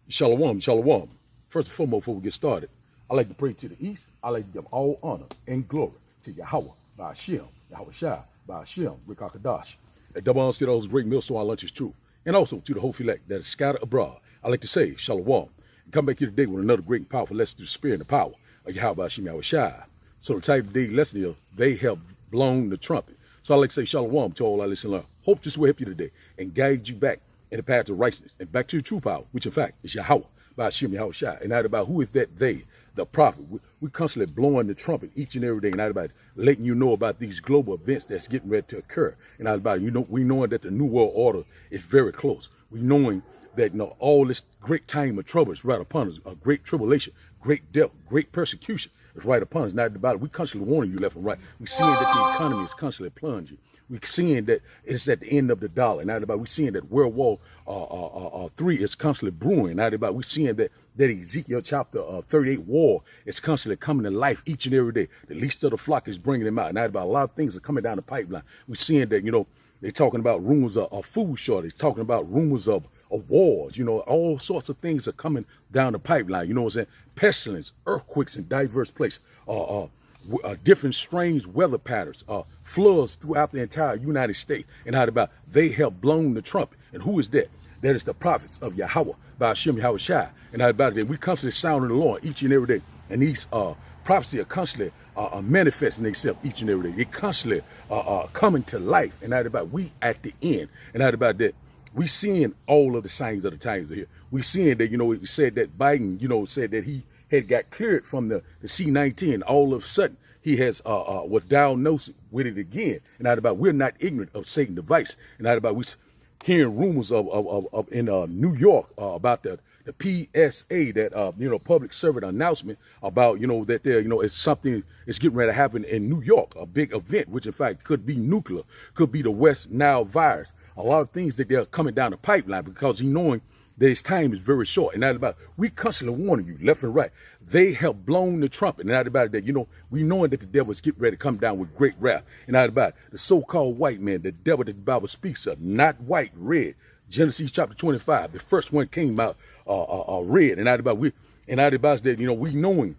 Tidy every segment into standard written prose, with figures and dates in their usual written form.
Shalom, shalom. First and foremost, before we get started, I like to pray to the east. I like to give all honor and glory to Yahweh, by Hashem, Yahweh Shai, by Hashem, Rikakadash. And double honor to those great millstone our lunch is true. And also to the whole elect that is scattered abroad. I like to say, shalom. And come back here today with another great and powerful lesson to the spirit and the power of Yahweh, by Hashem, Yahweh Shai. So the type of day lesson is, they have blown the trumpet. So I like to say shalom to all our listeners. Hope this will help you today and guide you back in the path of righteousness and back to the true power, which in fact is Yahweh, by Hashem, Yahweh Shai. And not about who is that they, the prophet. We constantly blowing the trumpet each and every day, and not about letting you know about these global events that's getting ready to occur. And not about, we knowing that the New World Order is very close. We knowing that all this great time of trouble is right upon us, a great tribulation, great death, great persecution is right upon us. Not about it. We constantly warning you left and right. We seeing that the economy is constantly plunging. We're seeing that it's at the end of the dollar. Not about, we're seeing that World War III is constantly brewing. Not about, we're seeing that Ezekiel chapter 38 war is constantly coming to life each and every day. The least of the flock is bringing them out. Not about, a lot of things are coming down the pipeline. We're seeing that, they're talking about rumors of food shortage, talking about rumors of wars, all sorts of things are coming down the pipeline. You know what I'm saying? Pestilence, earthquakes in diverse places, different strange weather patterns, floods throughout the entire United States. And how about they have blown the trumpet? And who is that? That is the prophets of Yahweh, by Hashem, Yahweh Shai. And how about it? We constantly sounding the Lord each and every day. And these prophecies are constantly manifesting themselves each and every day. They constantly coming to life. And how about we at the end? And how about that? We seeing all of the signs of the times are here. We seeing that, we said that Biden, said that he had got cleared from the C-19. All of a sudden, he has was diagnosed with it again. And not about, we're not ignorant of Satan's device. And not about, we hearing rumors of in New York about the PSA, that public servant announcement about that there it's something is getting ready to happen in New York, a big event, which in fact could be nuclear, could be the West Nile virus. A lot of things that they're coming down the pipeline because he knowing that his time is very short. And not about, we constantly warning you left and right. They have blown the trumpet. And not about that, we knowing that the devil is getting ready to come down with great wrath. And not about the so-called white man, the devil that the Bible speaks of, not white, red. Genesis chapter 25, the first one came out red. And not about that, we knowing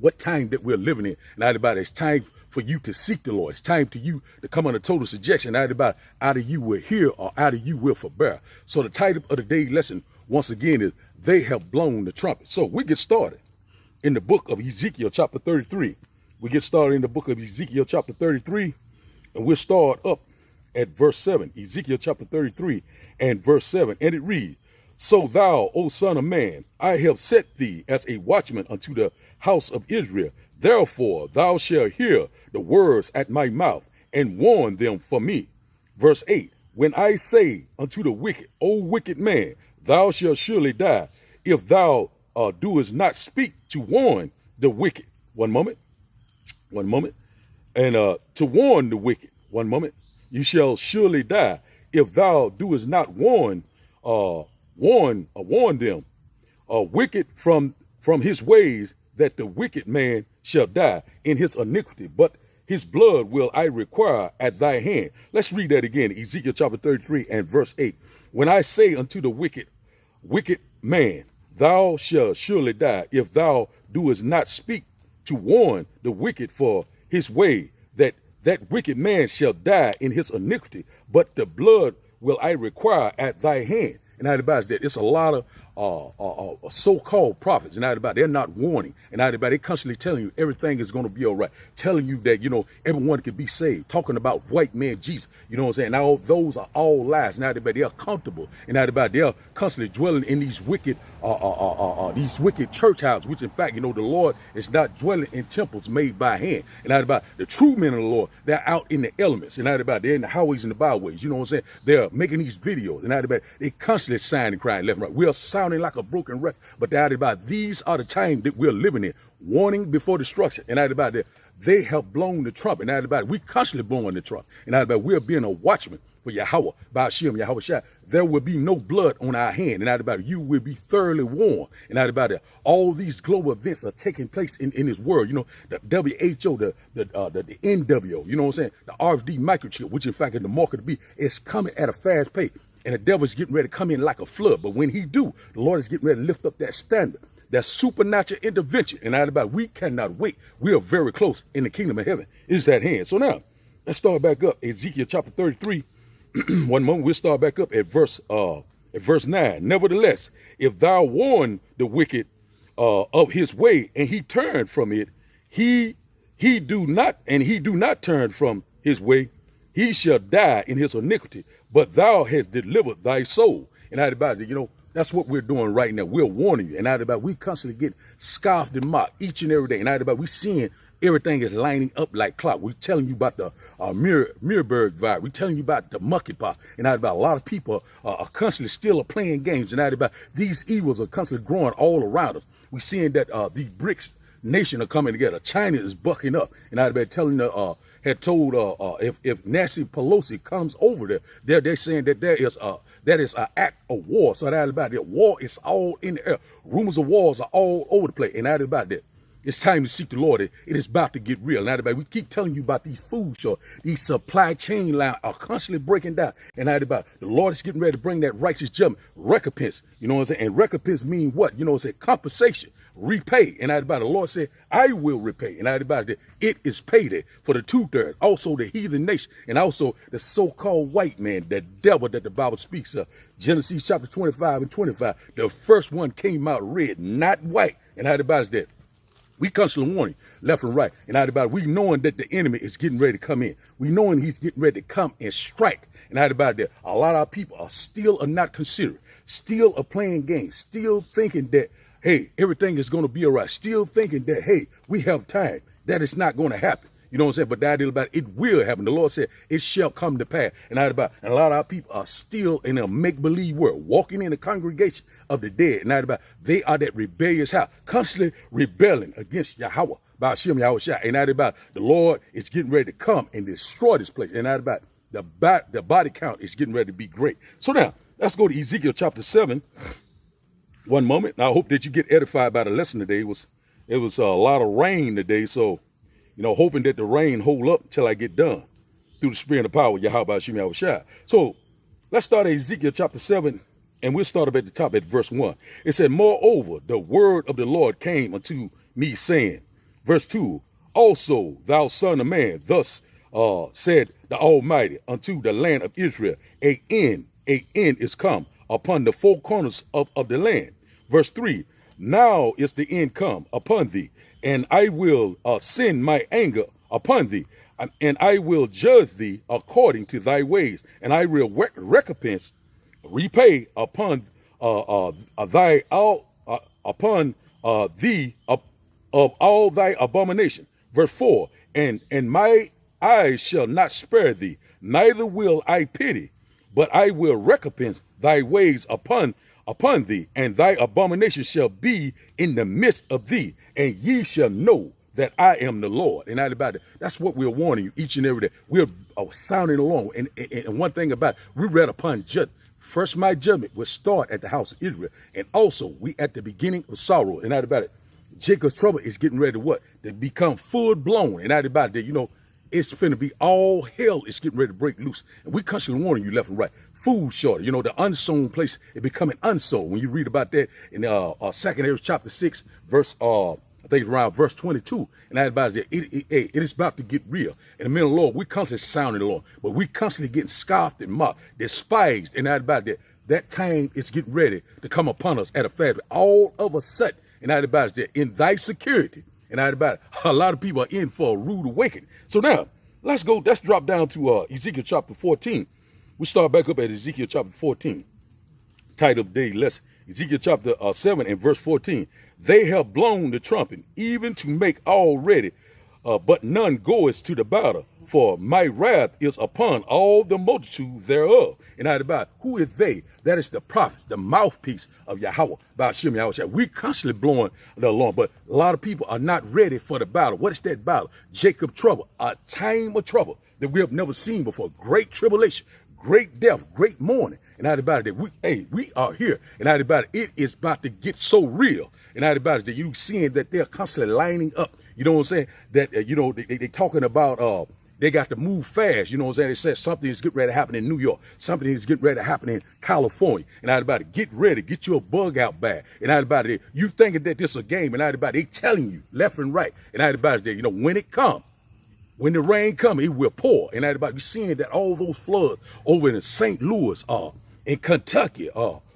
what time that we're living in. And not about it's time for you to seek the Lord. It's time to you to come under total subjection. Not about either you will hear or either you will forbear. So the title of the day's lesson, once again, is they have blown the trumpet. So we get started in the book of Ezekiel chapter 33. We get started in the book of Ezekiel chapter 33, and we'll start up at verse 7. Ezekiel chapter 33 and verse 7. And it reads, So thou, O son of man, I have set thee as a watchman unto the house of Israel. Therefore thou shalt hear the words at my mouth, and warn them for me. Verse 8, When I say unto the wicked, O wicked man, thou shalt surely die, if thou doest not speak to warn the wicked. One moment. And to warn the wicked. One moment. You shall surely die, if thou doest not warn them, wicked from his ways, that the wicked man shall die in his iniquity, but his blood will I require at thy hand. Let's read that again. Ezekiel chapter 33 and verse 8. When I say unto the wicked man, thou shalt surely die, if thou doest not speak to warn the wicked for his way, that wicked man shall die in his iniquity, but the blood will I require at thy hand. And how about that? It's a lot of so-called prophets, and not about, they're not warning, and not about, they constantly telling you everything is going to be all right, telling you that everyone can be saved, talking about white man Jesus, you know what I'm saying? Now those are all lies. Not about, they're comfortable, and not about, they're constantly dwelling in these wicked church houses, which in fact, the Lord is not dwelling in temples made by hand. And not about the true men of the Lord, they're out in the elements, and not about, they're in the highways and the byways, you know what I'm saying? They're making these videos, and not about, they constantly signing and crying left and right. We are sounding like a broken record, but that about, these are the times that we're living in. Warning before destruction. And that about that, they have blown the trumpet. And that about, we constantly blowing the trumpet. And that about, we're being a watchman for Yahweh, by Hashem, Yahweh Shai. There will be no blood on our hand. And that about, you will be thoroughly warned. And that about it, all these global events are taking place in this world. The WHO, the NWO, you know what I'm saying? The RFD microchip, which in fact in the market to be, is coming at a fast pace. And the devil is getting ready to come in like a flood. But when he do, the Lord is getting ready to lift up that standard, that supernatural intervention. And out about, we cannot wait. We are very close in the kingdom of heaven. It's at hand. So now, let's start back up. Ezekiel chapter 33. One moment, we'll start back up at verse 9. Nevertheless, if thou warn the wicked of his way, and he turn from it, he do not turn from his way, he shall die in his iniquity, but thou hast delivered thy soul. And out about it, that's what we're doing right now. We're warning you. And out about, we constantly get scoffed and mocked each and every day. And out about, we seeing everything is lining up like clock. We're telling you about the Mirrorberg virus. We're telling you about the monkeypox. And out about, a lot of people are constantly still playing games. And out about, these evils are constantly growing all around us. We're seeing that the BRICS nation are coming together. China is bucking up. And out about, telling had told if Nancy Pelosi comes over there, they're saying that that is an act of war. So that about it, war is all in the air. Rumors of wars are all over the place. And that about that, it's time to seek the Lord. It is about to get real. Now, we keep telling you about these food shorts. These supply chain lines are constantly breaking down. And now about the Lord is getting ready to bring that righteous judgment, recompense. You know what I'm saying? And recompense mean what? You know what I'm saying? Compensation, repay. And now about the Lord said, I will repay. And now about it is payday for the 2/3. Also the heathen nation. And also the so-called white man, the devil that the Bible speaks of. Genesis chapter 25 and 25. The first one came out red, not white. And how about that? We constantly warning left and right. And out about it, we knowing that the enemy is getting ready to come in. We knowing he's getting ready to come and strike. And out about that, a lot of our people are still not considerate, still are playing games, still thinking that, hey, everything is going to be all right. Still thinking that, hey, we have time. That is not going to happen. You know what I'm saying? But the idea about it will happen. The Lord said it shall come to pass. And out about, and a lot of our people are still in a make-believe world, walking in the congregation of the dead. And out about, they are that rebellious house, constantly rebelling against Yahweh, by Hashem Yahweh. And out about, the Lord is getting ready to come and destroy this place. And out about, the body count is getting ready to be great. So now, let's go to Ezekiel chapter 7. One moment. Now, I hope that you get edified by the lesson today. It was a lot of rain today, so hoping that the rain hold up till I get done through the spirit and the power of Yahweh Hashem Yahweh. So let's start at Ezekiel chapter 7, and we'll start up at the top at verse 1. It said, moreover, the word of the Lord came unto me, saying, verse 2, also, thou son of man, thus said the Almighty unto the land of Israel, a end is come upon the four corners of the land. Verse 3, now is the end come upon thee, and I will send my anger upon thee, and I will judge thee according to thy ways, and I will recompense, repay upon thee of all thy abomination. Verse 4, and my eyes shall not spare thee, neither will I pity, but I will recompense thy ways upon thee, and thy abomination shall be in the midst of thee, and ye shall know that I am the Lord. And about it, that's what we're warning you each and every day. We're sounding along. And one thing about it, we read upon judgment. First, my judgment will start at the house of Israel. And also, we at the beginning of sorrow. And about it, Jacob's trouble is getting ready to what? To become full blown. And about it, it's finna be all hell is getting ready to break loose. And we constantly warning you left and right. Food shortage, the unsown place is becoming unsown. When you read about that in 2 Ezra chapter 6, verse I think it's around verse 22, and that about it is about to get real. In the middle of the Lord, we constantly sounding the Lord, but we constantly getting scoffed and mocked, despised, and that about it. That time is getting ready to come upon us at a fast. All of a sudden, and that about it, in thy security, and that about it, a lot of people are in for a rude awakening. So now, let's drop down to Ezekiel chapter 14. We start back up at Ezekiel chapter 14. Title of the day lesson. Ezekiel chapter 7 and verse 14. They have blown the trumpet, even to make all ready, but none goeth to the battle. For my wrath is upon all the multitude thereof. And out about who is they? That is the prophets, the mouthpiece of Yahweh. By Hashem Yahweh. We constantly blowing the alarm, but a lot of people are not ready for the battle. What is that battle? Jacob's trouble, a time of trouble that we have never seen before. Great tribulation, great death, great mourning. And out about it, we are here. And out about it is about to get so real. And out about it, that you seeing that they're constantly lining up. You know what I'm saying? That, they talking about They got to move fast. You know what I'm saying? They said something is getting ready to happen in New York. Something is getting ready to happen in California. And everybody, get ready. Get your bug out bag. And everybody, you thinking that this is a game. And everybody, they telling you left and right. And everybody, you know, when it comes, when the rain comes, it will pour. And everybody, we seeing that all those floods over in St. Louis, in Kentucky,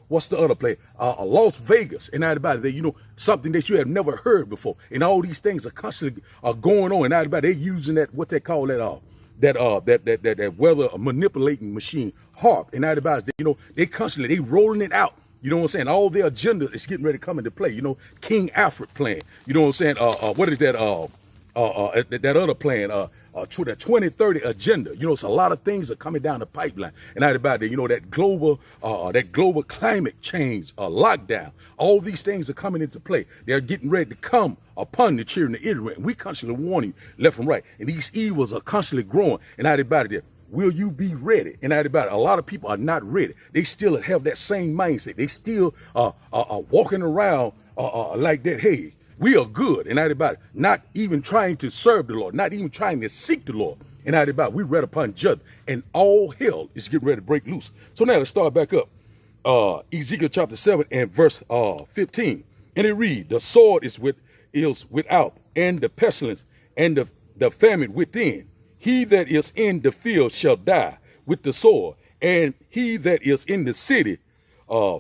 what's the other place? Las Vegas. And everybody, you know, something that you have never heard before. And all these things are constantly going on. And everybody, they're using that, what they call that weather manipulating machine, HARP. And everybody, you know, they constantly, they rolling it out. You know what I'm saying? All their agenda is getting ready to come into play. You know, King Alfred plan. You know what I'm saying? What is that? That other plan, the 2030 agenda. You know, it's a lot of things are coming down the pipeline. And everybody, you know, that global climate change, lockdown, all these things are coming into play. They're getting ready to come upon the children of Israel. And we constantly warning left and right. And these evils are constantly growing. And everybody there, will you be ready? And everybody, a lot of people are not ready. They still have that same mindset. They still are walking around like that. Hey, we are good. And everybody, not even trying to serve the Lord, not even trying to seek the Lord. And everybody, we read upon judgment, and all hell is getting ready to break loose. So now let's start back up. Ezekiel chapter 7 and verse 15. And it reads, the sword is without, and the pestilence, and the famine within. He that is in the field shall die with the sword, and he that is in the city,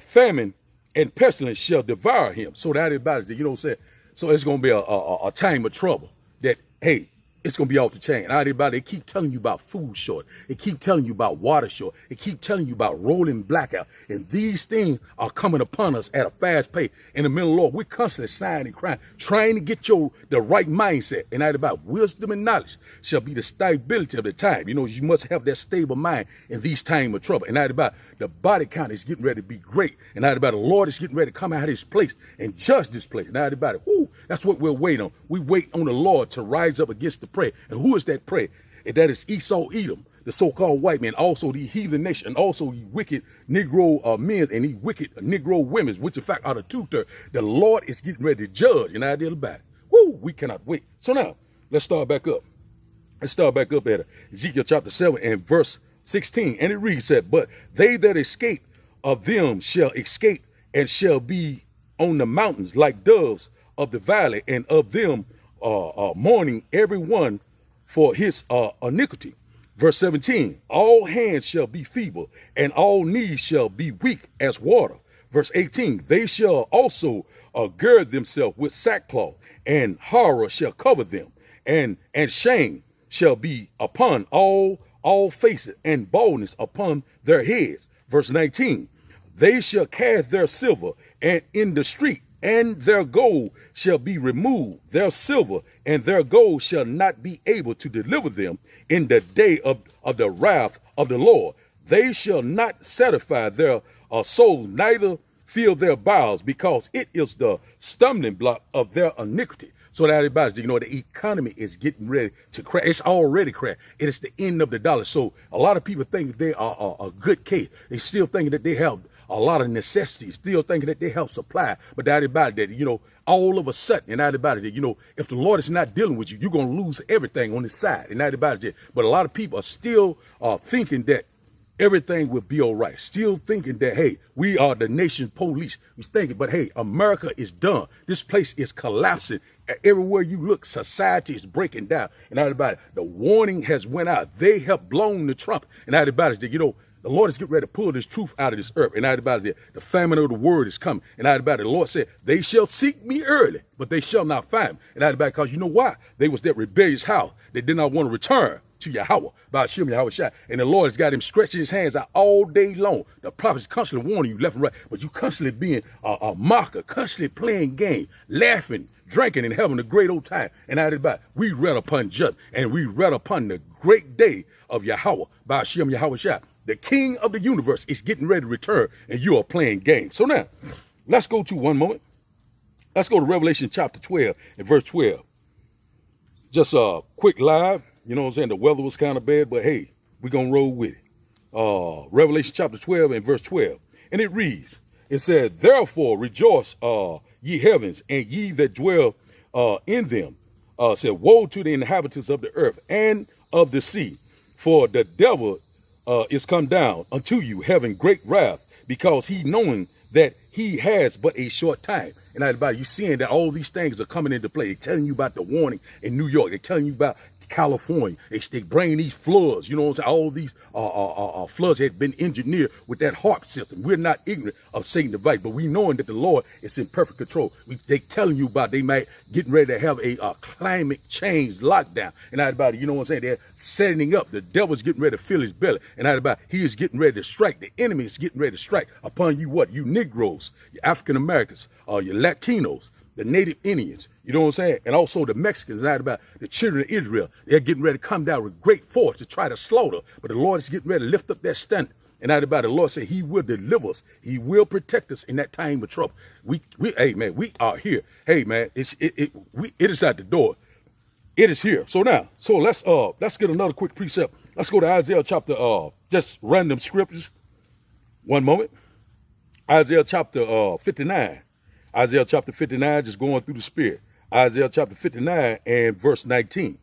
famine and pestilence shall devour him. So that everybody, you know what I'm saying? So it's going to be a time of trouble that, hey, it's going to be off the chain. Everybody, they keep telling you about food short. They keep telling you about water short. They keep telling you about rolling blackout. And these things are coming upon us at a fast pace. In the middle of the Lord, we're constantly sighing and crying, trying to get the right mindset. And everybody, wisdom and knowledge shall be the stability of the time. You know, you must have that stable mind in these times of trouble. And everybody, the body count is getting ready to be great. And everybody, the Lord is getting ready to come out of this place and judge this place. And everybody, that's what we'll wait on. We wait on the Lord to rise up against the prey. And who is that prey? And that is Esau, Edom, the so-called white man, also the heathen nation, and also the wicked Negro men and the wicked Negro women, which in fact are the two-thirds. The Lord is getting ready to judge, and I did about it. We cannot wait. So now, let's start back up. Let's start back up at Ezekiel chapter 7 and verse 16. And it reads that, but they that escape of them shall escape and shall be on the mountains like doves of the valley, and of them mourning every one for his iniquity. Verse 17, all hands shall be feeble, and all knees shall be weak as water. Verse 18, they shall also gird themselves with sackcloth, and horror shall cover them, and shame shall be upon all faces, and baldness upon their heads. Verse 19, they shall cast their silver and in the street, and their gold shall be removed. Their silver and their gold shall not be able to deliver them in the day of the wrath of the Lord. They shall not satisfy their souls, neither fill their bowels, because it is the stumbling block of their iniquity. So that everybody, you know, the economy is getting ready to crash. It's already crashed. It is the end of the dollar. So a lot of people think they are a good case. They still thinking that they have a lot of necessities, still thinking that they have supply. But everybody, that, you know, all of a sudden, and everybody, that, you know, if the Lord is not dealing with you, you're going to lose everything on the side. And everybody, but a lot of people are still thinking that everything will be all right. Still thinking that, hey, we are the nation police. We're thinking, but hey, America is done. This place is collapsing. Everywhere you look, society is breaking down. And everybody, the warning has went out. They have blown the trumpet. And everybody, you know, the Lord is getting ready to pull this truth out of this earth. And everybody, the famine of the word is coming. And everybody, the Lord said, they shall seek me early, but they shall not find me. And everybody, because you know why? They was that rebellious house. They did not want to return to Yahweh, by Hashem Yahweh Shai. And the Lord has got him stretching his hands out all day long. The prophets constantly warning you left and right, but you constantly being a mocker, constantly playing games, laughing, drinking, and having a great old time. And everybody, we read upon judgment, and we read upon the great day of Yahweh, by Hashem Yahweh Shai. The king of the universe is getting ready to return, and you are playing games. So now, let's go to one moment. Let's go to Revelation chapter 12 and verse 12. Just a quick live. You know what I'm saying? The weather was kind of bad, but hey, we're going to roll with it. Revelation chapter 12 and verse 12. And it reads, it said, therefore rejoice, ye heavens, and ye that dwell in them. Said, woe to the inhabitants of the earth, and of the sea. For the devil is come down unto you, having great wrath, because he knowing that he has but a short time. And everybody, you seeing that all these things are coming into play. They're telling you about the warning in New York. They're telling you about California. They bring these floods, you know what I'm saying? All these floods had been engineered with that HARP system. We're not ignorant of Satan's device, but we knowing that the Lord is in perfect control. They telling you about they might getting ready to have a climate change lockdown. And everybody, you know what I'm saying? They're setting up. The devil's getting ready to fill his belly. And everybody, he is getting ready to strike. The enemy is getting ready to strike upon you what? You Negroes, your African Americans, your Latinos, the Native Indians, you know what I'm saying? And also the Mexicans, and about the children of Israel. They're getting ready to come down with great force to try to slaughter. But the Lord is getting ready to lift up that standard. And out about the Lord said he will deliver us. He will protect us in that time of trouble. Hey man, we are here. Hey man, it is at the door. It is here. So now, let's get another quick precept. Let's go to Isaiah chapter, just random scriptures. One moment. Isaiah chapter 59. Isaiah chapter 59, just going through the spirit. Isaiah chapter 59 and verse 19.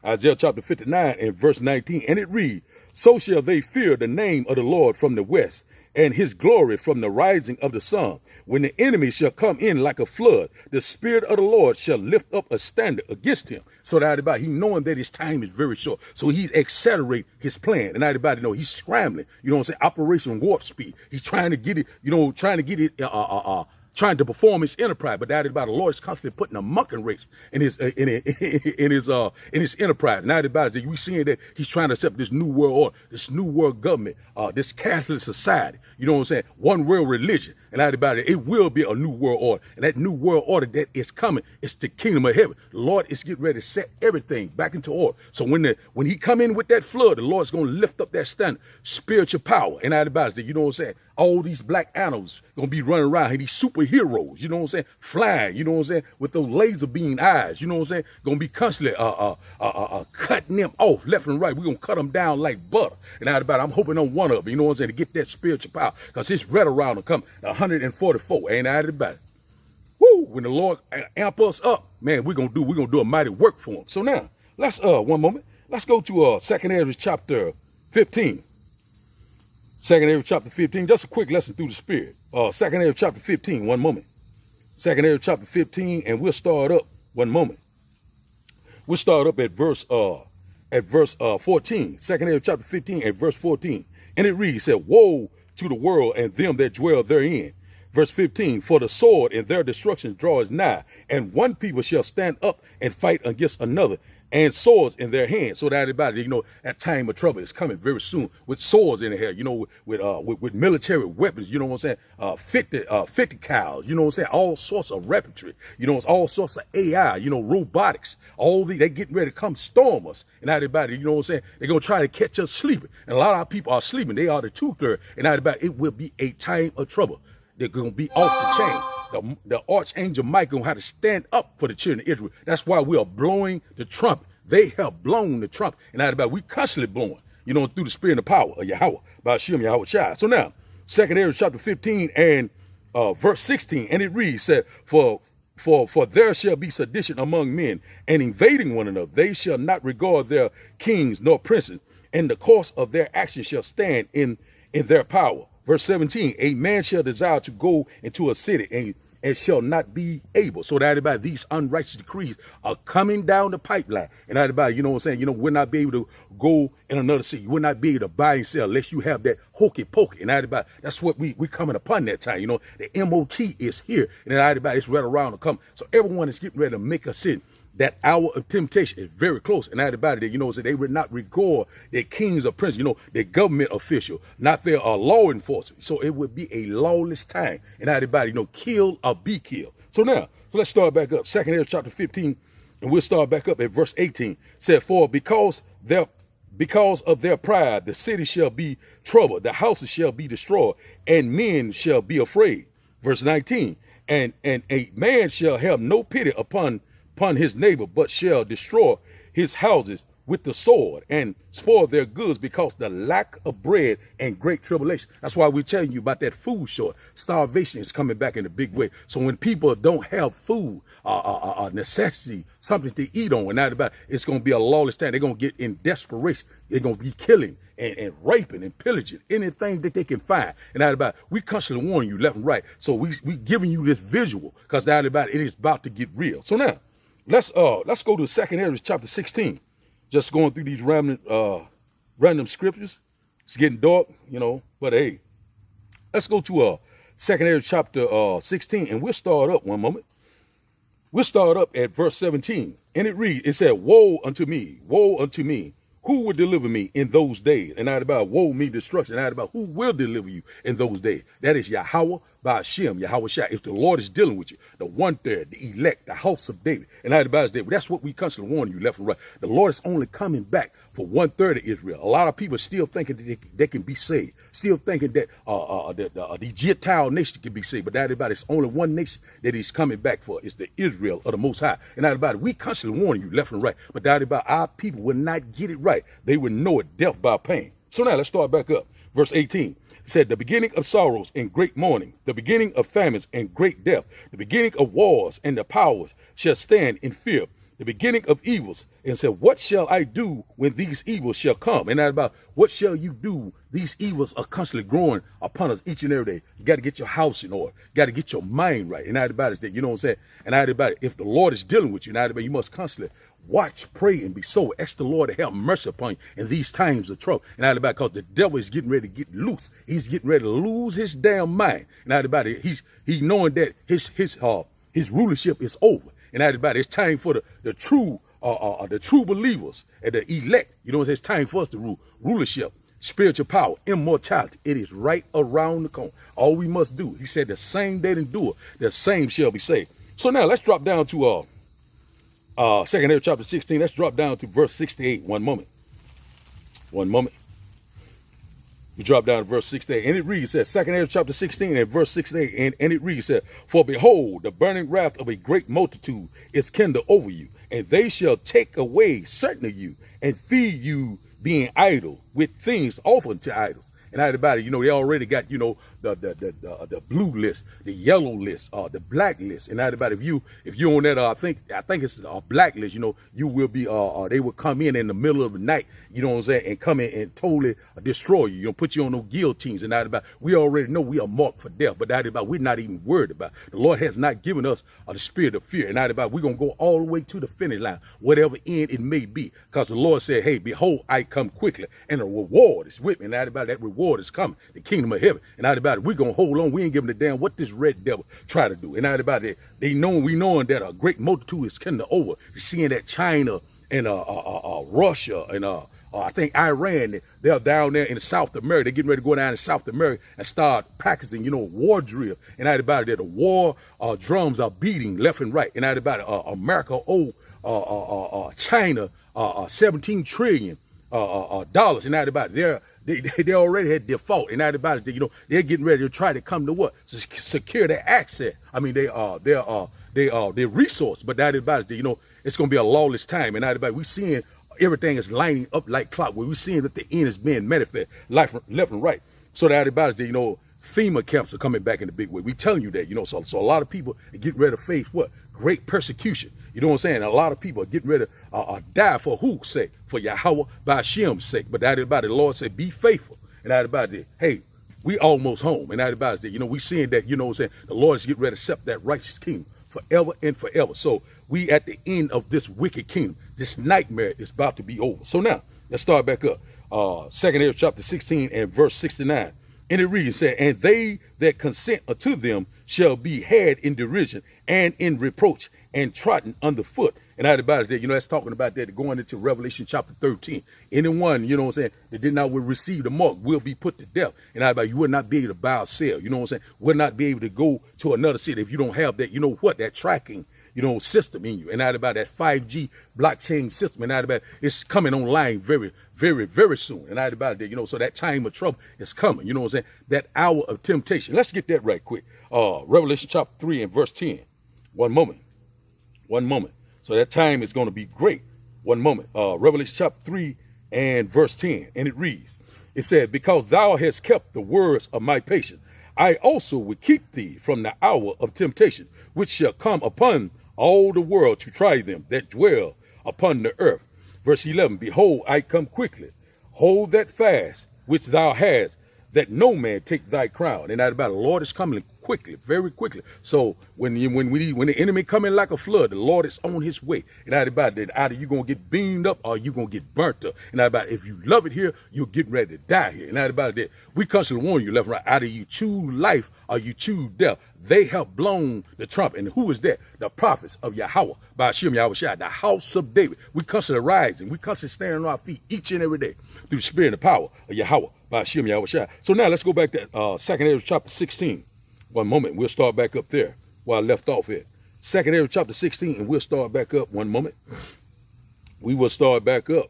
Isaiah chapter 59 and verse 19. And it reads, so shall they fear the name of the Lord from the west, and his glory from the rising of the sun. When the enemy shall come in like a flood, the spirit of the Lord shall lift up a standard against him. So that everybody, he knowing that his time is very short. So he accelerate his plan. And everybody know he's scrambling. You know what I'm saying? Operation Warp Speed. He's trying to get it, trying to perform his enterprise, but that is about the Lord is constantly putting a mucking race in his enterprise. Now about it, we seeing that he's trying to set up this new world order, this new world government, this Catholic society. You know what I'm saying? One world religion. And that about it, it will be a new world order. And that new world order that is coming, it's the kingdom of heaven. The Lord is getting ready to set everything back into order. So when he come in with that flood, the Lord's going to lift up that standard, spiritual power. And that about it, you know what I'm saying? All these black animals going to be running around here, these superheroes, you know what I'm saying? Flying, you know what I'm saying? With those laser beam eyes, you know what I'm saying? Going to be constantly cutting them off left and right. We're going to cut them down like butter. And that about it, I'm hoping on one of them, you know what I'm saying, to get that spiritual power. Because it's right around to come, 144, ain't that about it? Woo, when the Lord amp us up, man, we're going to do a mighty work for him. So now, let's, one moment, let's go to 2 Ezra chapter 15. 2 Ezra chapter 15, just a quick lesson through the spirit. 2 Ezra chapter 15, one moment. 2 Ezra chapter 15, and we'll start up, one moment. We'll start up at verse 14. 2 Ezra chapter 15 at verse 14. And it reads, said, woe to the world and them that dwell therein. Verse 15, for the sword and their destruction draws nigh, and one people shall stand up and fight against another, and swords in their hands. So that everybody, you know, that time of trouble is coming very soon with swords in their hand, you know, with military weapons, you know what I'm saying? 50 cows, you know what I'm saying? All sorts of weaponry, you know, all sorts of AI, you know, robotics, all these, they getting ready to come storm us. And everybody, you know what I'm saying? They're going to try to catch us sleeping. And a lot of our people are sleeping. They are the 2/3. And everybody, it will be a time of trouble. They're going to be off the chain. The archangel Michael had to stand up for the children of Israel. That's why we are blowing the trumpet. They have blown the trumpet. And out about we constantly blowing, you know, through the spirit and the power of Yahweh, by Hashem Yahweh Shai. So now, 2 Ezra chapter 15 and verse 16, and it reads, said, for there shall be sedition among men, and invading one another. They shall not regard their kings nor princes, and the course of their actions shall stand in their power. Verse 17, a man shall desire to go into a city and shall not be able. So that about these unrighteous decrees are coming down the pipeline. And that about, you know what I'm saying? You know, we'll not be able to go in another city. You will not be able to buy and sell unless you have that hokey pokey. And that about, that's what we coming upon that time. You know, the MOT is here. And that about, it's right around to come. So everyone is getting ready to make us sin. That hour of temptation is very close. And that about it, you know, so they would not regard their kings or princes, you know, their government official, not their law enforcement. So it would be a lawless time. And that about, you know, kill or be killed. So now, so let's start back up. 2 Ezra chapter 15, and we'll start back up at verse 18. Said, for because of their pride, the city shall be troubled, the houses shall be destroyed, and men shall be afraid. Verse 19, and a man shall have no pity upon his neighbor, but shall destroy his houses with the sword and spoil their goods because the lack of bread and great tribulation. That's why we're telling you about that food short. Starvation is coming back in a big way. So when people don't have food, necessity, something to eat on, and not about, it's going to be a lawless time. They're going to get in desperation. They're going to be killing and raping and pillaging anything that they can find. And not about, we constantly warn you left and right. So we giving you this visual because not about it is about to get real. So now let's go to 2 Ezra chapter 16. Just going through these random scriptures. It's getting dark, you know, but hey, let's go to 2 Ezra chapter 16, and we'll start up one moment. We'll start up at verse 17, and it reads, it said, woe unto me, who will deliver me in those days? And not about woe me destruction, not about who will deliver you in those days. That is Yahweh by Hashem, Yahweh Shah. If the Lord is dealing with you, the 1/3, the elect, the house of David, and not about David. That's what we constantly warn you left and right. The Lord is only coming back for 1/3 of Israel. A lot of people are still thinking that they can be saved, still thinking that the Gentile nation can be saved, but that about it's only one nation that he's coming back for. It's the Israel of the Most High. And that about it, we constantly warn you left and right, but that about our people will not get it right. They will know it, death by pain. So now let's start back up. Verse 18. It said, the beginning of sorrows and great mourning, the beginning of famines and great death, the beginning of wars and the powers shall stand in fear, the beginning of evils. And said, what shall I do when these evils shall come? And that about, what shall you do? These evils are constantly growing upon us each and every day. You got to get your house in order. You got to get your mind right. And that about is that, you know what I'm saying? And that about it, if the Lord is dealing with you, that about, you must constantly watch, pray, and be so. Ask the Lord to have mercy upon you in these times of trouble. And that about, because the devil is getting ready to get loose. He's getting ready to lose his damn mind. And that about it, he's knowing that his rulership is over. And that about it, it's time for the true believers and the elect. You know, it's time for us to rule. Rulership, spiritual power, immortality. It is right around the corner. All we must do, he said, the same that endure, the same shall be saved. So now let's drop down to 2 Ezra chapter 16. Let's drop down to verse 68. One moment. We drop down to verse 68, and it reads, says 2 Ezra chapter 16 and verse 68, and it reads, said, for behold, the burning wrath of a great multitude is kindled over you, and they shall take away certain of you, and feed you being idle with things offered to idols. And everybody, you know, they already got, you know, the blue list, the yellow list, the black list. And everybody, if you on that, I think it's a black list, you know, you will be, they will come in the middle of the night, you know what I'm saying, and come in and totally destroy you. You know, put you on no guillotines. And everybody, we already know we are marked for death, but everybody, we're not even worried about it. The Lord has not given us the spirit of fear. And everybody, we're going to go all the way to the finish line, whatever end it may be, because the Lord said, hey, behold, I come quickly, and the reward is with me. And everybody, that reward is coming, the kingdom of heaven. And everybody, we're going to hold on. We ain't giving a damn what this red devil try to do. And everybody, we knowing that a great multitude is coming over. You're seeing that China and Russia and I think Iran, they're down there in South America. They're getting ready to go down in South America and start practicing, you know, war drill. And everybody, that the war drums are beating left and right. And everybody, America owed China $17 trillion dollars. And everybody, they already had default. And everybody, you know, they're getting ready to try to come to what? Secure their access. I mean, their resource. But everybody, you know, it's going to be a lawless time. And everybody, we seeing everything is lining up like clockwork. We're seeing that the end is being manifest left and right. So that everybody's, you know, FEMA camps are coming back in the big way. We telling you that, you know, so a lot of people are getting ready to face what? Great persecution. You know what I'm saying? A lot of people are getting ready to die for who's sake? For Yahweh by Hashem's sake. But that everybody, the Lord said, be faithful. And that everybody, hey, we almost home. And that everybody, you know, we seeing that, you know what I'm saying? The Lord is getting ready to set that righteous kingdom forever and forever. So we at the end of this wicked kingdom. This nightmare is about to be over. So now, let's start back up. 2 Ezra chapter 16 and verse 69. And it reads, said, and they that consent unto them shall be had in derision and in reproach and trodden underfoot. And everybody that, you know, that's talking about that going into Revelation chapter 13. Anyone, you know what I'm saying, that did not receive the mark will be put to death. And everybody, you will not be able to buy or sell. You know what I'm saying? Will not be able to go to another city if you don't have that, you know what, that tracking, you know, system in you. And out about that 5G blockchain system. And out about it's coming online very, very, very soon. And out about that, you know, so that time of trouble is coming. You know what I'm saying? That hour of temptation. Let's get that right quick. Revelation chapter 3 and verse 10. One moment. So that time is going to be great. One moment. Revelation chapter 3 and verse 10. And it reads, it said, because thou hast kept the words of my patience, I also will keep thee from the hour of temptation, which shall come upon all the world to try them that dwell upon the earth. Verse 11, behold, I come quickly. Hold that fast which thou hast, that no man take thy crown. And that about the Lord is coming quickly, very quickly. So when the enemy come in like a flood, the Lord is on his way. And that about that, either you're gonna get beamed up or you're gonna get burnt up. And that about if you love it here, you're getting ready to die here. And that about that, we constantly warn you left and right. Either you choose life or you choose death. They have blown the trumpet. And who is that? The prophets of Yahweh, by Hashem Yahweh Shai, the house of David. We constantly rising. We constantly standing on our feet each and every day through the spirit and the power of Yahweh, by Hashem Yahweh Shai. So now let's go back to 2nd Ezra chapter 16. One moment. We'll start back up there where I left off at. 2nd Ezra chapter 16, and we'll start back up. One moment. We will start back up.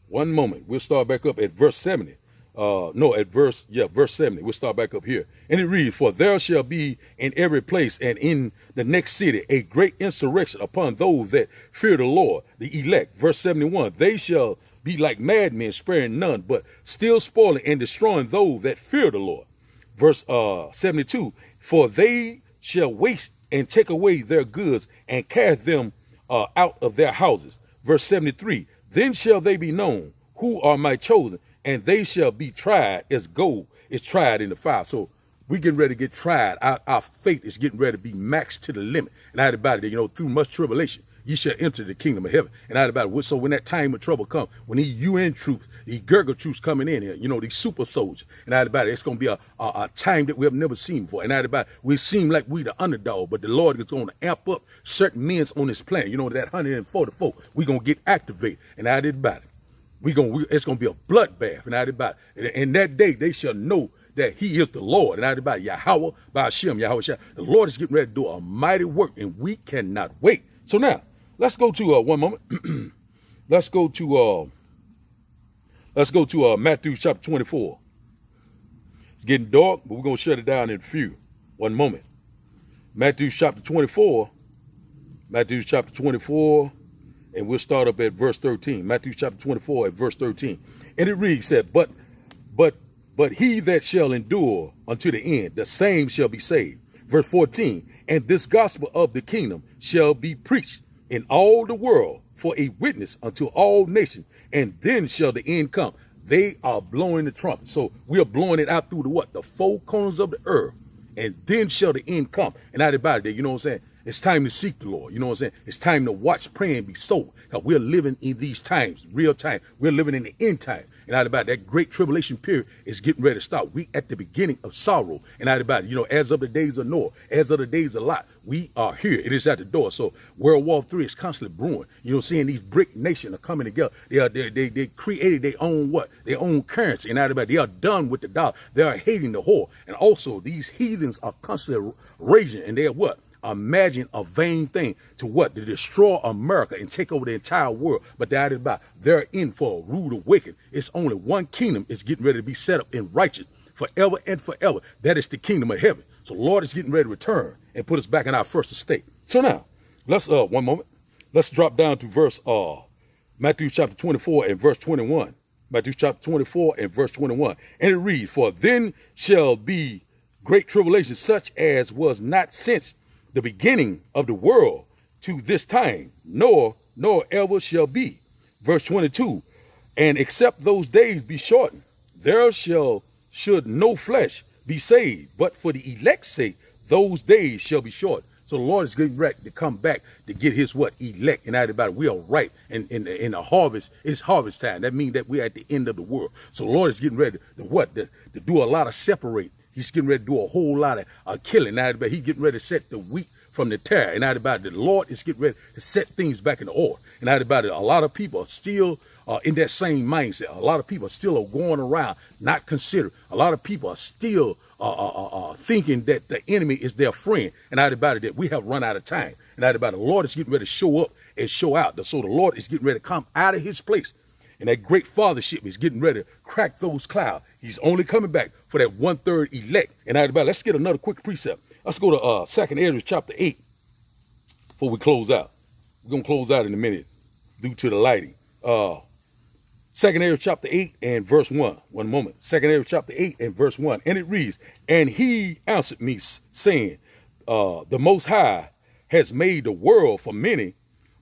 One moment. We'll start back up at verse 70. Verse 70. We'll start back up here. And it reads, for there shall be in every place and in the next city a great insurrection upon those that fear the Lord, the elect. Verse 71, they shall be like madmen, sparing none, but still spoiling and destroying those that fear the Lord. Verse 72, for they shall waste and take away their goods and cast them out of their houses. Verse 73, then shall they be known who are my chosen, and they shall be tried as gold is tried in the fire. So we getting ready to get tried. Our faith is getting ready to be maxed to the limit. And out about it, through much tribulation, you shall enter the kingdom of heaven. And out about it, so when that time of trouble comes, when these UN troops, these Gurgle troops coming in here, these super soldiers, and out about it, it's going to be a time that we have never seen before. And out about it, we seem like we the underdog, but the Lord is going to amp up certain men on this planet. That 144, we're going to get activated. And out about it, it's going to be a bloodbath. And out about it, and that day they shall know that he is the Lord. And out about it, Yahweh, by Hashem, Yahweh Shai. The Lord is getting ready to do a mighty work, and we cannot wait. So now, let's go to one moment. Let's go to Matthew chapter 24. It's getting dark, but we're gonna shut it down in a few. One moment. Matthew chapter 24. Matthew chapter 24, and we'll start up at verse 13. Matthew chapter 24 at verse 13. And it reads, said, but he that shall endure unto the end, the same shall be saved. Verse 14, and this gospel of the kingdom shall be preached in all the world for a witness unto all nations, and then shall the end come. They are blowing the trumpet. So we are blowing it out through the four corners of the earth, and then shall the end come. And out about it, it's time to seek the Lord. It's time to watch, pray, and be sold. Because we're living in these times, real time. We're living in the end time. And out about that great tribulation period is getting ready to start. We at the beginning of sorrow. And out about it, as of the days of Noah, as of the days of Lot, we are here. It is at the door. So World War III is constantly brewing. Seeing these brick nations are coming together. They created their own their own currency. And out about it, they are done with the dollar. They are hating the whore. And also these heathens are constantly raging. And they are what? Imagine a vain thing to destroy America and take over the entire world. But that is about they're in for a rude awakening. It's only one kingdom is getting ready to be set up in righteous forever and forever. That is the kingdom of heaven. So Lord is getting ready to return and put us back in our first estate. So now let's one moment. Let's drop down to verse Matthew chapter 24 and verse 21. Matthew chapter 24 and verse 21. And it reads, for then shall be great tribulation, such as was not since the beginning of the world to this time, nor ever shall be. Verse 22, and except those days be shortened, there should no flesh be saved, but for the elect's sake, those days shall be shortened. So the Lord is getting ready to come back to get his elect. And out about it, we are ripe in the harvest. It's harvest time. That means that we're at the end of the world. So the Lord is getting ready to do a lot of separate. He's getting ready to do a whole lot of killing. Now, he's getting ready to set the wheat from the tare. And out about it, the Lord is getting ready to set things back in order. And out about it, a lot of people are still in that same mindset. A lot of people are still going around not considering. A lot of people are still thinking that the enemy is their friend. And out about it, that we have run out of time. And out about it, the Lord is getting ready to show up and show out. So the Lord is getting ready to come out of his place. And that great fathership is getting ready to crack those clouds. He's only coming back for that 1/3 elect. And out about it, let's get another quick precept. Let's go to 2nd Ezra chapter 8 before we close out. We're going to close out in a minute. due to the lighting. Second Ezra chapter 8 and verse 1. One moment. Second Ezra chapter 8 and verse 1. And it reads, and he answered me, saying, the Most High has made the world for many,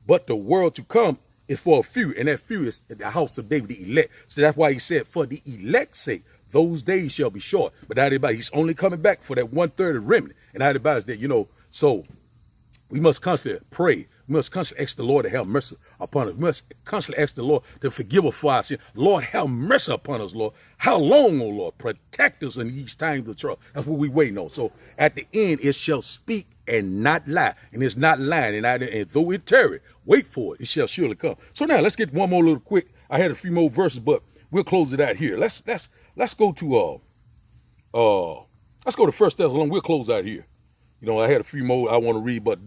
but the world to come is for a few. And that few is the house of David, the elect. So that's why he said, for the elect's sake, those days shall be short. But not everybody, he's only coming back for that 1/3 of remnant. And not everybody is that, you know, so we must constantly pray. We must constantly ask the Lord to have mercy upon us. We must constantly ask the Lord to forgive us for our sin. Lord, have mercy upon us, Lord. How long, O Lord? Protect us in these times of trouble. That's what we're waiting on. So at the end, it shall speak and not lie. And it's not lying. And though it tarry, wait for it. It shall surely come. So now let's get one more little quick. I had a few more verses, but we'll close it out here. Let's go to let's go to 1 Thessalonians. We'll close out here. You know, I had a few more I want to read, but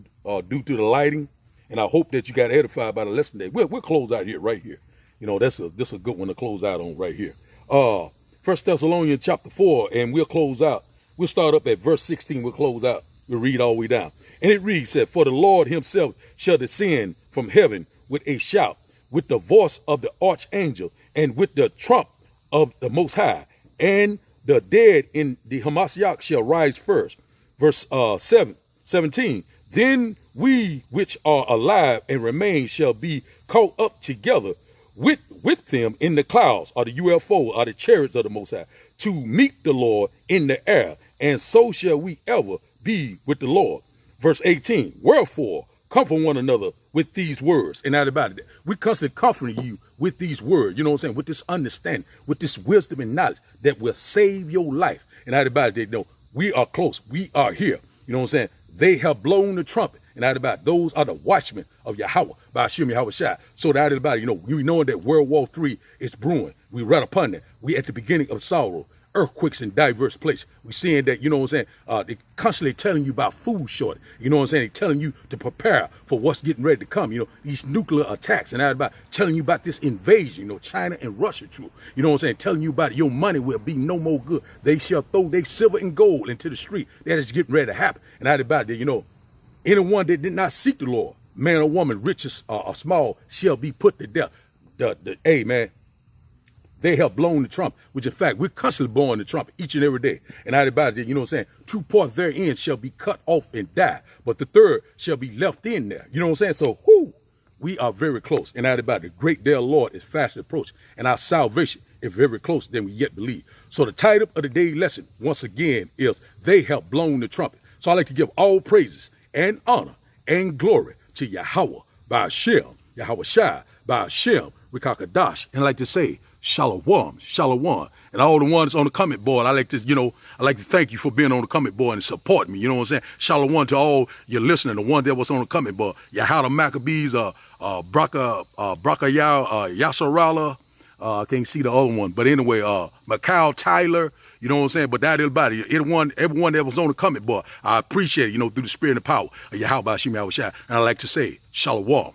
due to the lighting, and I hope that you got edified by the lesson today. We'll close out here, right here. You know, this is a good one to close out on right here. 1 Thessalonians chapter 4, and we'll close out. We'll start up at verse 16. We'll close out. We'll read all the way down. And it reads, said, for the Lord himself shall descend from heaven with a shout, with the voice of the archangel, and with the trump of the Most High, and the dead in the Hamashiach shall rise first. Verse 17. Then we which are alive and remain shall be caught up together with them in the clouds, or the UFO, or the chariots of the Most High, to meet the Lord in the air, and so shall we ever be with the Lord. Verse 18. Wherefore comfort one another with these words. And not about it. We constantly comforting you with these words, you know what I'm saying, with this understanding, with this wisdom and knowledge that will save your life. And not about it, no, we are close. We are here. You know what I'm saying? They have blown the trumpet. And out about those are the watchmen of Yahweh, by Hashem Yahweh Shai. So that about it, you know, we knowing that World War III is brewing. We read upon that. We at the beginning of sorrow, earthquakes in diverse places. We seeing that, you know what I'm saying, they constantly telling you about food shortage. You know what I'm saying? They telling you to prepare for what's getting ready to come. You know, these nuclear attacks, and out about telling you about this invasion, you know, China and Russia, true. You know what I'm saying? Telling you about your money will be no more good. They shall throw their silver and gold into the street. That is getting ready to happen. And out about it, you know, anyone that did not seek the Lord, man or woman, rich or small, shall be put to death. Hey, man, they have blown the trumpet, which in fact, we're constantly blowing the trumpet each and every day. And out about it, you know what I'm saying? 2 parts therein shall be cut off and die, but the third shall be left in there. You know what I'm saying? So, we are very close. And out about it, the great day of the Lord is fast approaching, and our salvation is very close than we yet believe. So the title of the daily lesson, once again, is They Have Blown the Trumpet. So I like to give all praises and honor and glory to Yahweh, by Hashem, Yahweh Shai, by Hashem, Rikakadash, and I like to say, Shalom, Shalom. And all the ones on the comment board, I like to, you know, I like to thank you for being on the comment board and supporting me. You know what I'm saying? Shalom to all your listeners, the one that was on the comment board. Yahada Maccabees, Braka Yasarala, I can't see the other one. But anyway, Macau Tyler, you know what I'm saying? But that everybody, everyone that was on the comment board, I appreciate it, you know, through the spirit and the power of Yahweh Hashem Yahweh Shai. And I like to say, Shalom.